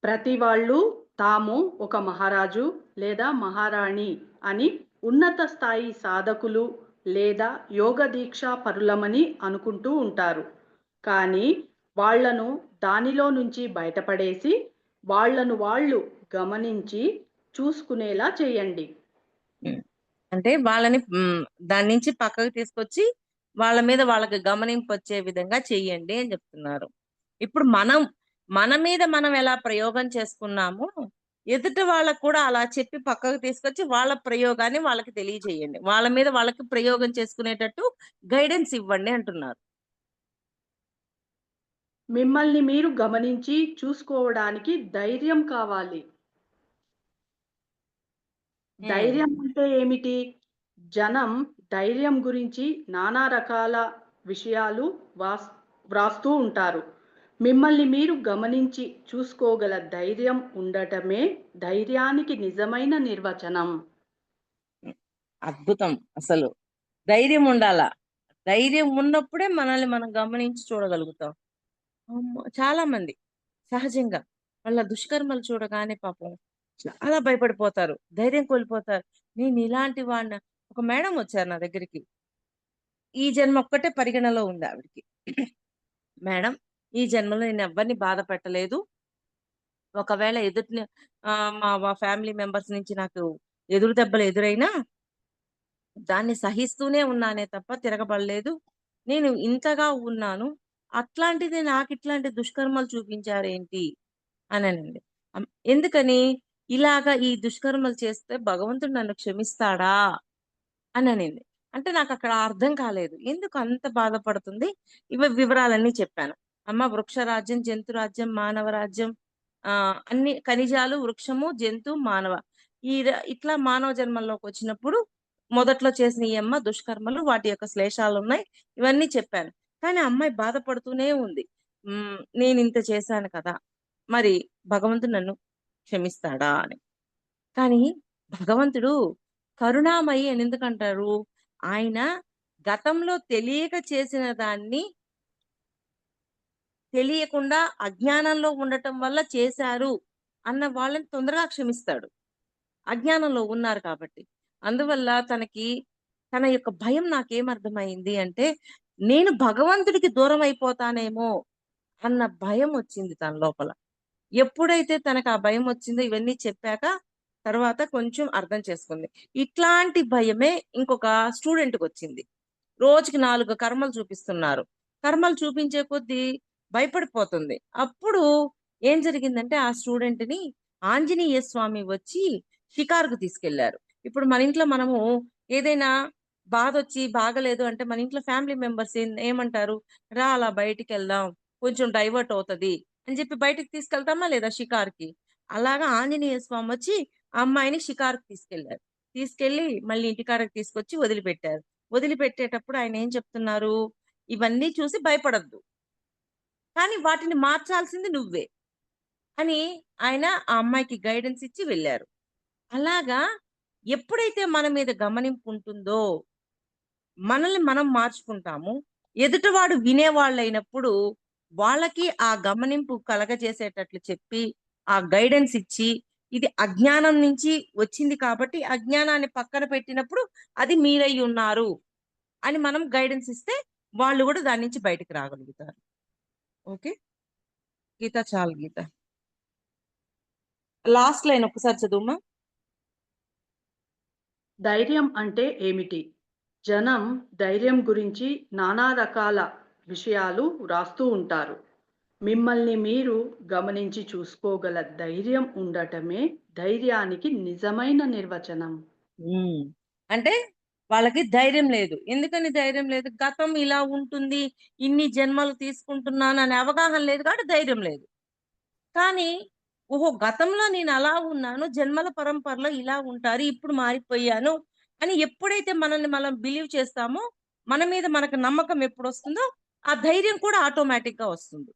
ప్రతి వాళ్ళు తాము ఒక మహారాజు లేదా మహారాణి అని ఉన్నత స్థాయి సాధకులు లేదా యోగ దీక్షా పరులమని అనుకుంటూ ఉంటారు. కానీ వాళ్ళను దానిలో నుంచి బయటపడేసి వాళ్ళను వాళ్ళు గమనించి చూసుకునేలా చేయండి. హ్మ్. అంటే వాళ్ళని దాని నుంచి పక్కకు తీసుకొచ్చి వాళ్ళ మీద వాళ్ళకి గమనింపొచ్చే విధంగా చెయ్యండి అని చెప్తున్నారు. ఇప్పుడు మన మీద మనం ఎలా ప్రయోగం చేసుకున్నామో ఎదుటి వాళ్ళకు కూడా అలా చెప్పి పక్కకు తీసుకొచ్చి వాళ్ళ ప్రయోగాన్ని వాళ్ళకి తెలియజేయండి. వాళ్ళ మీద వాళ్ళకి ప్రయోగం చేసుకునేటట్టు గైడెన్స్ ఇవ్వండి అంటున్నారు. మిమ్మల్ని మీరు గమనించి చూసుకోవడానికి ధైర్యం కావాలి. హ్మ్. ధైర్యం అంటే ఏమిటి? జనం ధైర్యం గురించి నానా రకాల విషయాలు వాస్ వ్రాస్తూ ఉంటారు. మిమ్మల్ని మీరు గమనించి చూసుకోగల ధైర్యం ఉండటమే ధైర్యానికి నిజమైన నిర్వచనం. అద్భుతం అసలు. ధైర్యం ఉండాలా. ధైర్యం ఉన్నప్పుడే మనల్ని మనం గమనించి చూడగలుగుతాం. చాలా మంది సహజంగా వాళ్ళ దుష్కర్మలు చూడగానే పాపం చాలా భయపడిపోతారు. ధైర్యం కోల్పోతారు. నేను ఇలాంటి వాడిన ఒక మేడం వచ్చారు నా దగ్గరికి. ఈ జన్మ ఒక్కటే పరిగణలో ఉంది ఆవిడకి. మేడం, ఈ జన్మలో నేను ఎవ్వరిని బాధ పెట్టలేదు. ఒకవేళ మా ఫ్యామిలీ మెంబర్స్ నుంచి నాకు ఎదురు దెబ్బలు ఎదురైనా దాన్ని సహిస్తూనే ఉన్నానే తప్ప తిరగబడలేదు. నేను ఇంతగా ఉన్నాను. అట్లాంటిది నాకిట్లాంటి దుష్కర్మలు చూపించారేంటి అననండి. ఎందుకని? ఇలాగ ఈ దుష్కర్మలు చేస్తే భగవంతుడు నన్ను క్షమిస్తాడా? అననింది. అంటే నాకక్కడ అర్థం కాలేదు. ఎందుకు అంత బాధపడుతుంది? వివరాలన్నీ చెప్పాను. అమ్మ, వృక్షరాజ్యం, జంతురాజ్యం, మానవ రాజ్యం, అన్ని ఖనిజాలు, వృక్షము, జంతు, మానవ. ఇట్లా మానవ జన్మల్లోకొచ్చినప్పుడు మొదట్లో చేసిన ఈ అమ్మ దుష్కర్మలు, వాటి యొక్క శ్లేషాలున్నాయి. ఇవన్నీ చెప్పాను. కానీ ఆ అమ్మాయి బాధపడుతూనే ఉంది. నేనింత చేశాను కదా! మరి భగవంతుడు నన్ను క్షమిస్తాడా అని. కానీ భగవంతుడు కరుణామయి అని ఎందుకంటారు? ఆయన గతంలో తెలియక చేసిన దాన్ని తెలియకుండా అజ్ఞానంలో ఉండటం వల్ల చేశారు అన్న వాళ్ళని తొందరగా క్షమిస్తాడు. అజ్ఞానంలో ఉన్నారు కాబట్టి. అందువల్ల తన యొక్క భయం నాకేమర్థమైంది అంటే, నేను భగవంతుడికి దూరం అయిపోతానేమో అన్న భయం వచ్చింది తన లోపల. ఎప్పుడైతే తనకు ఆ భయం వచ్చిందో ఇవన్నీ చెప్పాక తర్వాత కొంచెం అర్థం చేసుకుంది. ఇట్లాంటి భయమే ఇంకొక స్టూడెంట్‌కొచ్చింది. రోజుకి 4 కర్మలు చూపిస్తున్నారు. కర్మలు చూపించే కొద్దీ భయపడిపోతుంది. అప్పుడు ఏం జరిగిందంటే ఆ స్టూడెంట్‌ని ఆంజనేయ స్వామి వచ్చి షికారుకు తీసుకెళ్లారు. ఇప్పుడు మన ఇంట్లో మనము ఏదైనా బాధొచ్చి బాగలేదు అంటే మన ఇంట్లో ఫ్యామిలీ మెంబర్స్ ఏమంటారు? "రా అలా బయటికెళ్దాం. కొంచెం డైవర్ట్ అవుతది" అని చెప్పి బయటికి తీసుకెళ్తామా లేదా షికారుకి? అలాగా ఆంజనేయ స్వామి వచ్చి ఆ అమ్మాయిని షికారుకి తీసుకెళ్లారు. తీసుకెళ్ళి మళ్ళీ ఇంటికాడకి తీసుకొచ్చి వదిలిపెట్టారు. వదిలిపెట్టేటప్పుడు ఆయనేం చెప్తున్నారు? "ఇవన్నీ చూసి భయపడొద్దు. కానీ వాటిని మార్చాల్సింది నువ్వే" అని ఆయన ఆ అమ్మాయికి గైడెన్స్ ఇచ్చి వెళ్లారు. అలాగా ఎప్పుడైతే మన మీద గమనింపు ఉంటుందో, మనల్ని మనం మార్చుకుంటాము. ఎదుటివాడు వినేవాళ్ళైనప్పుడు, వాళ్ళకి ఆ గమనింపు కలగజేసేటట్లు చెప్పి, ఆ గైడెన్స్ ఇచ్చి, ఇది అజ్ఞానం నుంచి వచ్చింది కాబట్టి, అజ్ఞానాన్ని పక్కన పెట్టినప్పుడు అది మీరయ్యున్నారు అని మనం గైడెన్స్ ఇస్తే, వాళ్ళు గూడా దాని నుంచి బయటికి రాగలుగుతారు. ఓకే. గీత, చాలు గీత. లాస్ట్ లైన్ ఒక్కసారి చదువుమా. ధైర్యం అంటే ఏమిటి? జనం ధైర్యం గురించి నానా రకాల విషయాలు వ్రాస్తూ ఉంటారు. మిమ్మల్ని మీరు గమనించి చూసుకోగల ధైర్యం ఉండటమే ధైర్యానికి నిజమైన నిర్వచనం. హ్మ్. అంటే వాళ్ళకి ధైర్యం లేదు. ఎందుకని ధైర్యం లేదు? గతం ఇలా ఉంటుంది, ఇన్ని జన్మలు తీసుకుంటున్నాననే అవగాహన లేదు కాబట్టి ధైర్యం లేదు. కానీ, ఓహో! గతంలో నేనలా ఉన్నాను, జన్మల పరంపరలో ఇలా ఉంటారు, ఇప్పుడు మారిపోయాను అని ఎప్పుడైతే మనల్ని మనం బిలీవ్ చేస్తామో, మన మీద మనకు నమ్మకం ఎప్పుడొస్తుందో, ఆ ధైర్యం కూడా ఆటోమేటిక్‌గా వస్తుంది.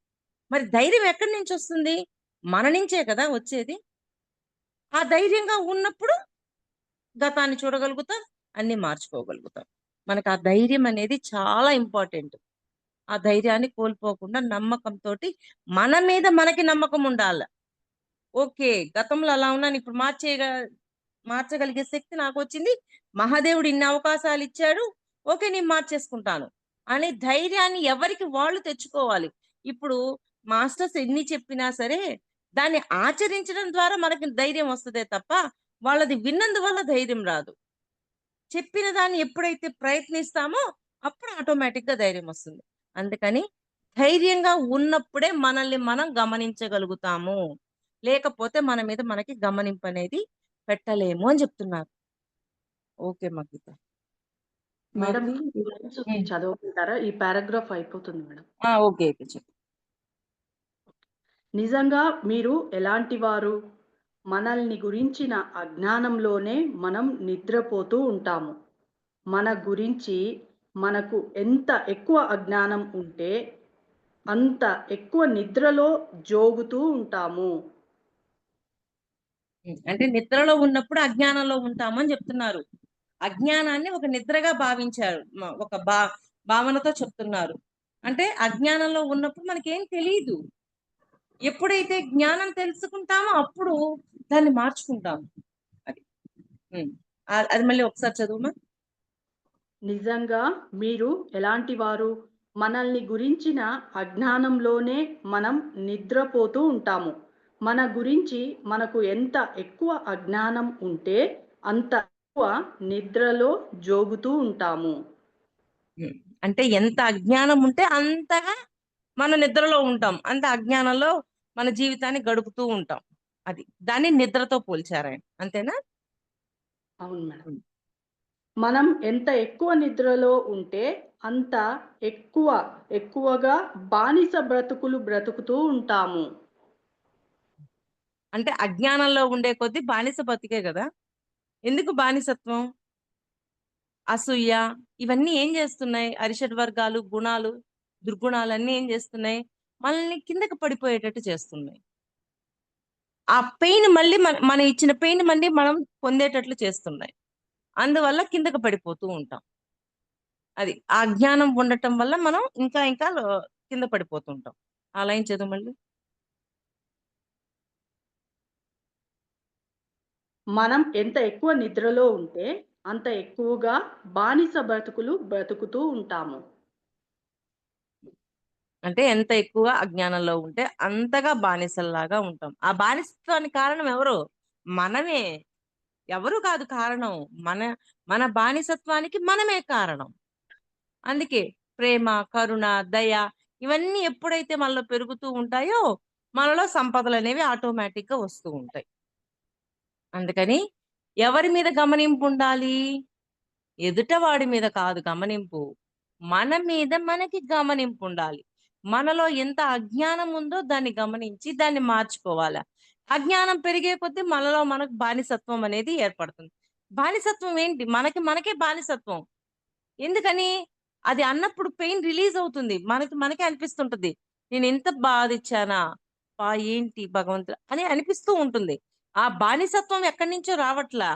మరి ధైర్యం ఎక్కడి నుంచి వస్తుంది? మన నుంచే కదా వచ్చేది. ఆ ధైర్యంగా ఉన్నప్పుడు గతాన్ని చూడగలుగుతాం. అన్నీ మార్చుకోగలుగుతాం. మనకు ఆ ధైర్యం అనేది చాలా ఇంపార్టెంట్. ఆ ధైర్యాన్ని కోల్పోకుండా నమ్మకంతోటి మన మీద మనకి నమ్మకం ఉండాల. ఓకే. గతంలో అలా ఉన్నాను. ఇప్పుడు మార్చగలిగే శక్తి నాకొచ్చింది. మహాదేవుడు ఇన్ని అవకాశాలిచ్చాడు. ఓకే. నేను మార్చేసుకుంటాను. అనే ధైర్యాన్ని ఎవరికి వాళ్ళు తెచ్చుకోవాలి. ఇప్పుడు మాస్టర్స్ ఎన్ని చెప్పినా సరే, దాన్ని ఆచరించడం ద్వారా మనకి ధైర్యం వస్తదే తప్ప, వాళ్ళది విన్నందువల్ల ధైర్యం రాదు. చెప్పిన దాన్ని ఎప్పుడైతే ప్రయత్నిస్తామో, అప్పుడు ఆటోమేటిక్‌గా ధైర్యం వస్తుంది. అందుకని ధైర్యంగా ఉన్నప్పుడే మనల్ని మనం గమనించగలుగుతాము. లేకపోతే మన మీద మనకి గమనింపనేది పెట్టలేము అని జెప్తున్నారు. ఓకే మగ్గిత. మేడం మరి 2 లైన్స్ ఉంది హ్మ్. చదవమంటారా? ఈ పారాగ్రాఫ్ అయిపోతుంది మేడం. ఆ! ఓకే. ఓకే. చెప్పు. నిజంగా మీరు ఎలాంటి వారు? మనల్ని గురించిన అజ్ఞానంలోనే మనం నిద్రపోతూ ఉంటాము. మన గురించి మనకు ఎంత ఎక్కువ అజ్ఞానం ఉంటే, అంత ఎక్కువ నిద్రలో జోగుతూ ఉంటాము. అంటే నిద్రలో ఉన్నప్పుడు అజ్ఞానంలో ఉంటామని జెప్తున్నారు. అజ్ఞానాన్ని ఒక నిద్రగా భావించారు. ఒక భావనతో చెప్తున్నారు. అంటే అజ్ఞానంలో ఉన్నప్పుడు మనకేం తెలీదు. ఎప్పుడైతే జ్ఞానం తెలుసుకుంటామో అప్పుడు దాన్ని మార్చుకుంటాము. అది. హ్మ్. అది మళ్ళీ ఒకసారి చదువమా? నిజంగా మీరు ఎలాంటి వారు? మనల్ని గురించిన అజ్ఞానంలోనే మనం నిద్రపోతూ ఉంటాము. మన గురించి మనకు ఎంత ఎక్కువ అజ్ఞానం ఉంటే, అంత ఎక్కువ నిద్రలో జోగుతూ ఉంటాము. హ్మ్. అంటే ఎంత అజ్ఞానం ఉంటే అంతగా మనం నిద్రలో ఉంటాం. అంత అజ్ఞానంలో మన జీవితాన్ని గడుపుతూ ఉంటాం. అది. దాన్ని నిద్రతో పోల్చారాయన. అంతేనా? అవును మేడం. హ్మ్. మనం ఎంత ఎక్కువ నిద్రలో ఉంటే, అంత ఎక్కువ ఎక్కువగా బానిస బ్రతుకులు బ్రతుకుతూ ఉంటాము. అంటే అజ్ఞానంలో ఉండే కొద్దీ బానిస బతికే గదా! ఎందుకు బానిసత్వం? అసూయ ఇవన్నీ ఏం జేస్తున్నాయి? అరిషడ్ వర్గాలు, గుణాలు, దుర్గుణాలన్నీ ఏం జేస్తున్నాయి? మనల్ని కిందకి పడిపోయేటట్టు చేస్తున్నాయి. ఆ పెయిన్ మళ్ళీ మనం ఇచ్చిన పెయిన్ మళ్ళీ మనం పొందేటట్లు చేస్తున్నాయి. అందువల్ల కిందకి పడిపోతూ ఉంటాం. అది. ఆ అజ్ఞానం ఉండటం వల్ల మనం ఇంకా ఇంకా కింద పడిపోతూ ఉంటాం. ఆ లైన్ చదువు మళ్ళీ. మనం ఎంత ఎక్కువ నిద్రలో ఉంటే, అంత ఎక్కువగా బానిస బ్రతుకులు బ్రతుకుతూ ఉంటాము. అంటే ఎంత ఎక్కువ అజ్ఞానంలో ఉంటే అంతగా బానిసల్లాగా ఉంటాం. ఆ బానిసత్వానికి కారణం ఎవరు? మనమే. ఎవరు కాదు కారణం. మన మన బానిసత్వానికి మనమే కారణం. అందుకే ప్రేమ, కరుణ, దయ ఇవన్నీ ఎప్పుడైతే మనలో పెరుగుతూ ఉంటాయో, మనలో సంపదలనేవి ఆటోమేటిక్‌గా వస్తూ ఉంటాయి. అందుకని ఎవరి మీద గమనింపుండాలి? ఎదుటవాడి మీద కాదు గమనింపు. మన మీద మనకి గమనింపుండాలి. మనలో ఎంత అజ్ఞానం ఉందో దాన్ని గమనించి దాన్ని మార్చుకోవాల. అజ్ఞానం పెరిగే కొద్దీ మనలో మనకు బానిసత్వం అనేది ఏర్పడుతుంది. బానిసత్వం ఏంటి? మనకి మనకే బానిసత్వం. ఎందుకని? అది అన్నప్పుడు పెయిన్ రిలీజ్ అవుతుంది. మనకి మనకే అనిపిస్తుంటది. నేనింత బాధిచ్చానా? ఏంటి భగవంతుడా! అని అనిపిస్తూ ఉంటుంది. ఆ బానిసత్వం ఎక్కడి నుంచో రావట్లా.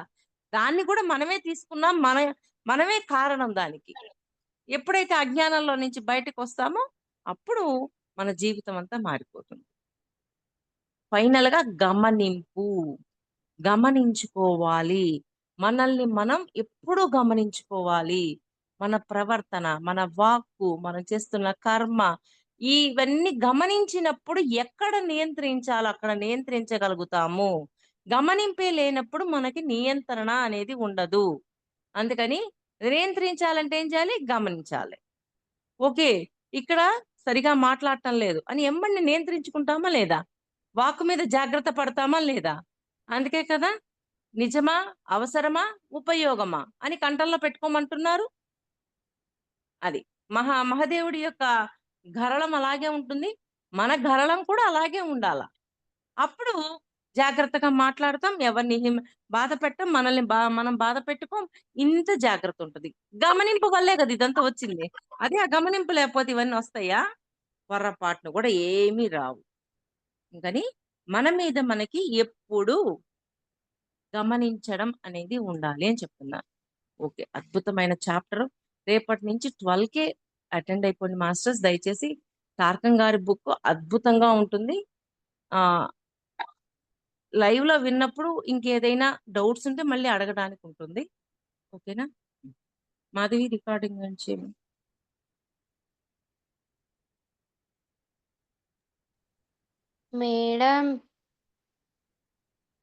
దాన్ని కూడా మనమే తీసుకున్నాం. మనమే కారణం దానికి. ఎప్పుడైతే అజ్ఞానంలో నుంచి బయటకొస్తామో, అప్పుడు మన జీవితం అంతా మారిపోతుంది. ఫైనల్‌గా గమనింపు. గమనించుకోవాలి. మనల్ని మనం ఎప్పుడూ గమనించుకోవాలి. మన ప్రవర్తన, మన వాక్కు, మనం చేస్తున్న కర్మ ఇవన్నీ గమనించినప్పుడు ఎక్కడ నియంత్రించాలో అక్కడ నియంత్రించగలుగుతాము. గమనింపే లేనప్పుడు మనకి నియంత్రణ అనేది ఉండదు. అందుకని నియంత్రించాలంటే ఏం చేయాలి? గమనించాలి. ఓకే. ఇక్కడ సరిగా మాట్లాడటం లేదు అని ఎమ్మటనే నియంత్రించుకుంటామా లేదా? వాక్కు మీద జాగ్రత్త పడతామా లేదా? అందుకే కదా! నిజమా? అవసరమా? ఉపయోగమా? అని కంఠంలో పెట్టుకోమంటున్నారు. అది. మహాదేవుడి యొక్క గరళం అలాగే ఉంటుంది. మన గరళం కూడా అలాగే ఉండాల. అప్పుడు జాగ్రత్తగా మాట్లాడతాం. ఎవరిని బాధ పెట్టం. మనల్ని మనం బాధ పెట్టుకోం. ఇంత జాగ్రత్త ఉంటది. గమనింపు వల్లే కదా ఇదంతా వచ్చింది. అదే ఆ గమనింపు లేకపోతే ఇవన్నీ వస్తాయా? పొరపాట్లు కూడా ఏమీ రావు. ఇంకని మన మీద మనకి ఎప్పుడూ గమనించడం అనేది ఉండాలి అని చెప్తున్నాను. ఓకే. అద్భుతమైన చాప్టర్. రేపటి నుంచి 12కే అటెండ్ అయిపోండి మాస్టర్స్. దయచేసి తారకం గారి బుక్ అద్భుతంగా ఉంటుంది. ఆహ్, లైవ్‌లో విన్నప్పుడు ఇంకేదైనా డౌట్స్ ఉంటే మళ్ళీ అడగడానికి ఉంటుంది. ఓకేనా? మాధవి రికార్డింగ్ నుంచి మేడం